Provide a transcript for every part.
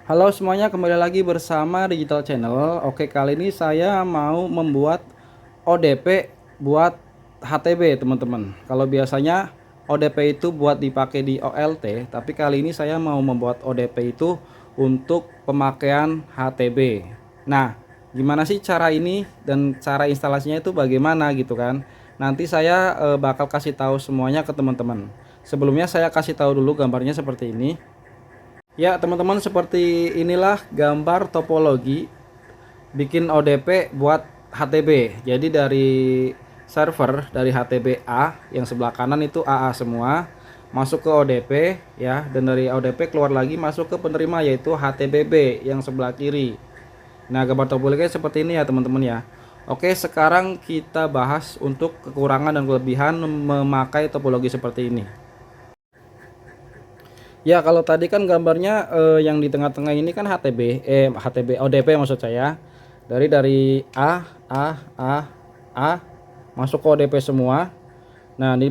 Halo semuanya, kembali lagi bersama Digital Channel. Oke, kali ini saya mau membuat ODP buat HTB, teman-teman. Kalau biasanya ODP itu buat dipakai di OLT, tapi kali ini saya mau membuat ODP itu untuk pemakaian HTB. Nah, gimana sih cara ini dan cara instalasinya itu bagaimana gitu kan? Nanti saya bakal kasih tahu semuanya ke teman-teman. Sebelumnya saya kasih tahu dulu gambarnya seperti ini. Ya, teman-teman, seperti inilah gambar topologi bikin ODP buat HTB. Jadi dari server dari HTB A yang sebelah kanan itu AA semua masuk ke ODP ya, dan dari ODP keluar lagi masuk ke penerima yaitu HTBB yang sebelah kiri. Nah, gambar topologi seperti ini ya, teman-teman ya. Oke, sekarang kita bahas untuk kekurangan dan kelebihan memakai topologi seperti ini. Ya, kalau tadi kan gambarnya yang di tengah-tengah ini kan HTB ODP maksud saya. Dari A masuk ke ODP semua. Nah, ini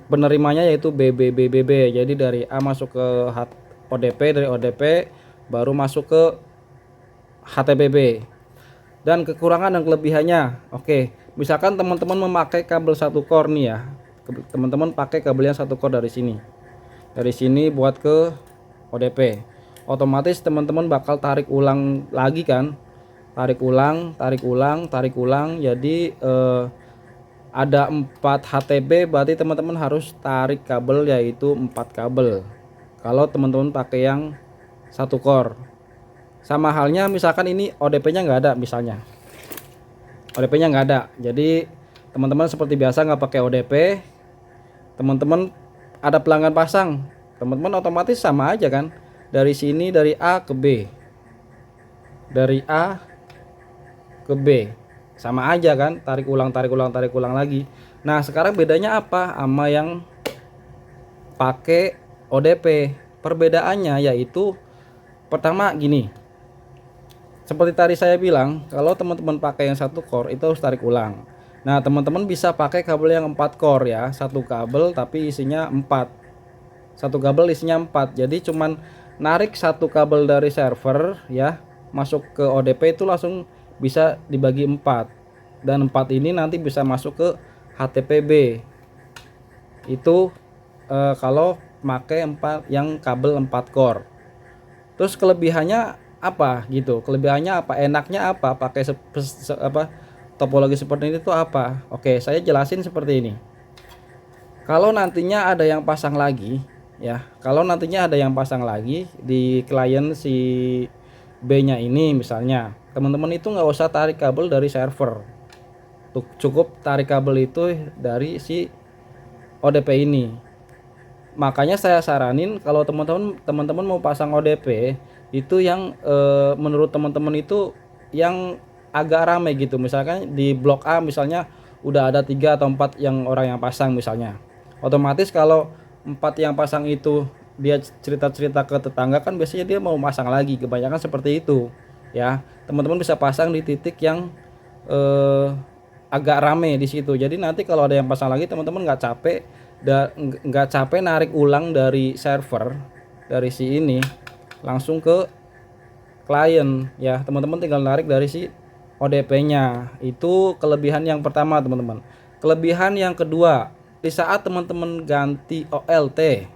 penerimanya yaitu BB. Jadi dari A masuk ke ODP, dari ODP baru masuk ke HTBB. Dan kekurangan dan kelebihannya. Oke, misalkan teman-teman memakai kabel satu core nih ya. Teman-teman pakai kabel yang satu core dari sini. Dari sini buat ke ODP, otomatis teman-teman bakal tarik ulang lagi kan, tarik ulang. Jadi ada 4 HTB, berarti teman-teman harus tarik kabel yaitu 4 kabel kalau teman-teman pakai yang satu core. Sama halnya misalkan ini ODP nya nggak ada, misalnya ODP nya nggak ada, jadi teman-teman seperti biasa nggak pakai ODP, teman-teman ada pelanggan pasang, teman-teman otomatis sama aja kan, dari sini dari A ke B, dari A ke B sama aja kan, tarik ulang lagi. Nah, sekarang bedanya apa sama yang pakai ODP? Perbedaannya yaitu pertama gini, seperti tadi saya bilang, kalau teman-teman pakai yang satu core itu harus tarik ulang. Nah, teman-teman bisa pakai kabel yang 4 core ya, satu kabel tapi isinya 4, satu kabel isinya 4, jadi cuman narik satu kabel dari server ya masuk ke ODP itu langsung bisa dibagi 4, dan 4 ini nanti bisa masuk ke HTPB itu kalau pakai 4 yang kabel 4 core. Terus kelebihannya apa gitu, kelebihannya apa, enaknya apa pakai topologi seperti ini tuh apa? Oke, saya jelasin seperti ini. Kalau nantinya ada yang pasang lagi ya, kalau nantinya ada yang pasang lagi di klien si B nya ini misalnya, teman-teman itu nggak usah tarik kabel dari server, cukup tarik kabel itu dari si ODP ini. Makanya saya saranin kalau teman-teman mau pasang ODP itu yang menurut teman-teman itu yang agak ramai gitu, misalkan di blok A misalnya udah ada 3 atau 4 yang orang yang pasang misalnya, otomatis kalau 4 yang pasang itu dia cerita-cerita ke tetangga kan biasanya dia mau pasang lagi, kebanyakan seperti itu ya. Teman-teman bisa pasang di titik yang eh, agak rame di situ, jadi nanti kalau ada yang pasang lagi teman-teman nggak capek narik ulang dari server dari si ini langsung ke klien ya. Teman-teman tinggal narik dari si ODP-nya. Itu kelebihan yang pertama, teman-teman. Kelebihan yang kedua, di saat teman-teman ganti OLT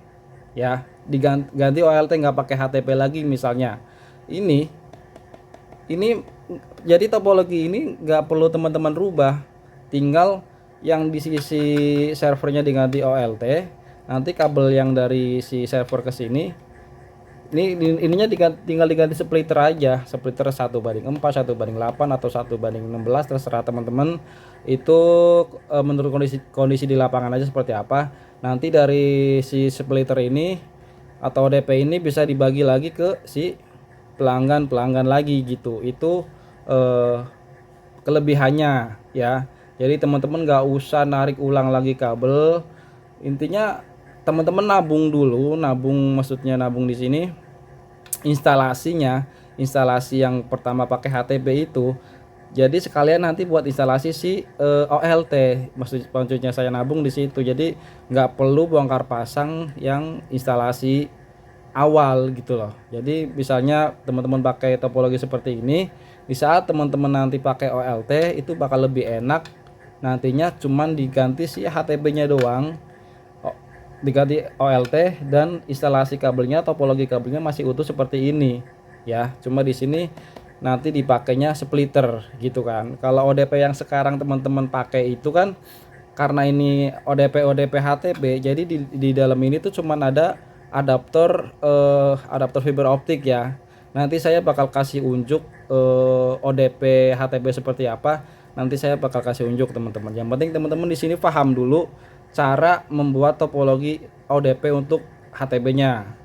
ya, diganti OLT nggak pakai HTP lagi misalnya. Ini jadi topologi ini nggak perlu teman-teman rubah, tinggal yang di sisi servernya diganti OLT, nanti kabel yang dari si server ke sini ininya tinggal diganti splitter aja, splitter 1/4, 1/8, atau 1/16, terserah teman-teman itu menurut kondisi di lapangan aja seperti apa. Nanti dari si splitter ini atau ODP ini bisa dibagi lagi ke si pelanggan lagi gitu. Itu eh, kelebihannya ya. Jadi teman-teman nggak usah narik ulang lagi kabel. Intinya teman-teman nabung dulu, maksudnya nabung di sini instalasinya, instalasi yang pertama pakai HTB itu. Jadi sekalian nanti buat instalasi si OLT, maksudnya saya nabung di situ. Jadi nggak perlu bongkar pasang yang instalasi awal gitu loh. Jadi misalnya teman-teman pakai topologi seperti ini, di saat teman-teman nanti pakai OLT itu bakal lebih enak, nantinya cuman diganti si HTB-nya doang, diganti OLT, dan instalasi kabelnya, topologi kabelnya masih utuh seperti ini ya. Cuma di sini nanti dipakainya splitter gitu kan. Kalau ODP yang sekarang teman-teman pakai itu kan, karena ini ODP HTB, jadi di dalam ini tuh cuman ada adaptor fiber optik ya. Nanti saya bakal kasih unjuk ODP HTB seperti apa. Nanti saya bakal kasih unjuk teman-teman. Yang penting teman-teman di sini paham dulu cara membuat topologi ODP untuk HTB-nya.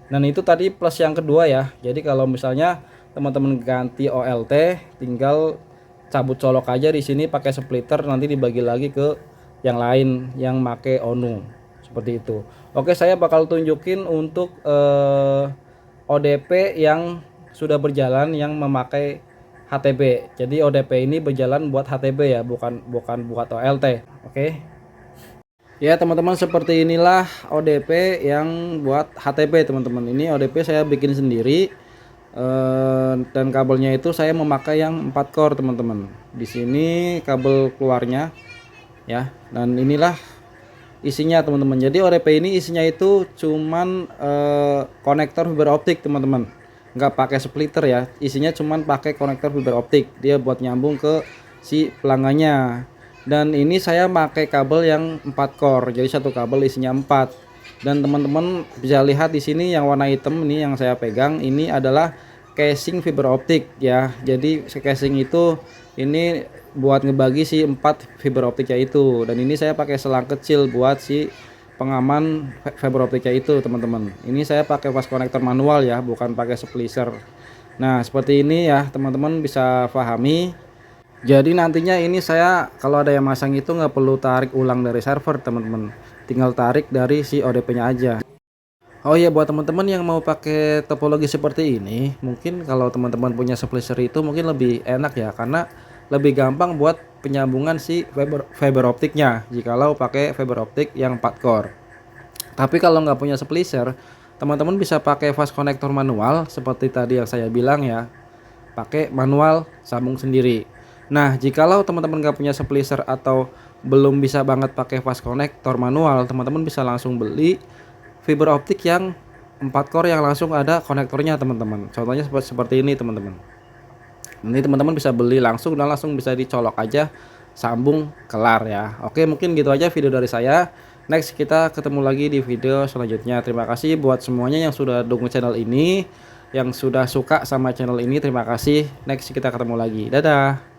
Dan itu tadi plus yang kedua ya. Jadi kalau misalnya teman-teman ganti OLT, tinggal cabut colok aja di sini pakai splitter, nanti dibagi lagi ke yang lain yang make ONU seperti itu. Oke, saya bakal tunjukin untuk ODP yang sudah berjalan yang memakai HTB. Jadi ODP ini berjalan buat HTB ya, bukan buat OLT. Oke. Ya teman-teman, seperti inilah ODP yang buat HTB teman-teman. Ini ODP saya bikin sendiri, dan kabelnya itu saya memakai yang 4 core teman-teman. Di sini kabel keluarnya ya, dan inilah isinya teman-teman. Jadi ODP ini isinya itu cuman konektor fiber optik teman-teman, nggak pakai splitter ya. Isinya cuman pakai konektor fiber optik, dia buat nyambung ke si pelanggannya. Dan ini saya pakai kabel yang 4 core, jadi satu kabel isinya 4. Dan teman-teman bisa lihat di sini yang warna hitam ini yang saya pegang, ini adalah casing fiber optik ya. Jadi casing itu ini buat ngebagi si 4 fiber optiknya itu. Dan ini saya pakai selang kecil buat si pengaman fiber optiknya itu teman-teman. Ini saya pakai fast connector manual ya, bukan pakai splicer. Nah seperti ini ya teman-teman, bisa pahami. Jadi nantinya ini saya kalau ada yang masang itu nggak perlu tarik ulang dari server teman-teman, tinggal tarik dari si ODP-nya aja. Oh iya, buat teman-teman yang mau pakai topologi seperti ini, mungkin kalau teman-teman punya splicer itu mungkin lebih enak ya, karena lebih gampang buat penyambungan si fiber optiknya jikalau pakai fiber optik yang 4 core. Tapi kalau nggak punya splicer, teman-teman bisa pakai fast connector manual seperti tadi yang saya bilang ya, pakai manual sambung sendiri. Nah jikalau teman-teman nggak punya splicer atau belum bisa banget pakai fast connector manual, teman-teman bisa langsung beli fiber optik yang 4 core yang langsung ada konektornya teman-teman. Contohnya seperti ini teman-teman. Ini teman-teman bisa beli langsung dan langsung bisa dicolok aja, sambung, kelar ya. Oke, mungkin gitu aja video dari saya. Next kita ketemu lagi di video selanjutnya. Terima kasih buat semuanya yang sudah dukung channel ini, yang sudah suka sama channel ini. Terima kasih. Next kita ketemu lagi. Dadah.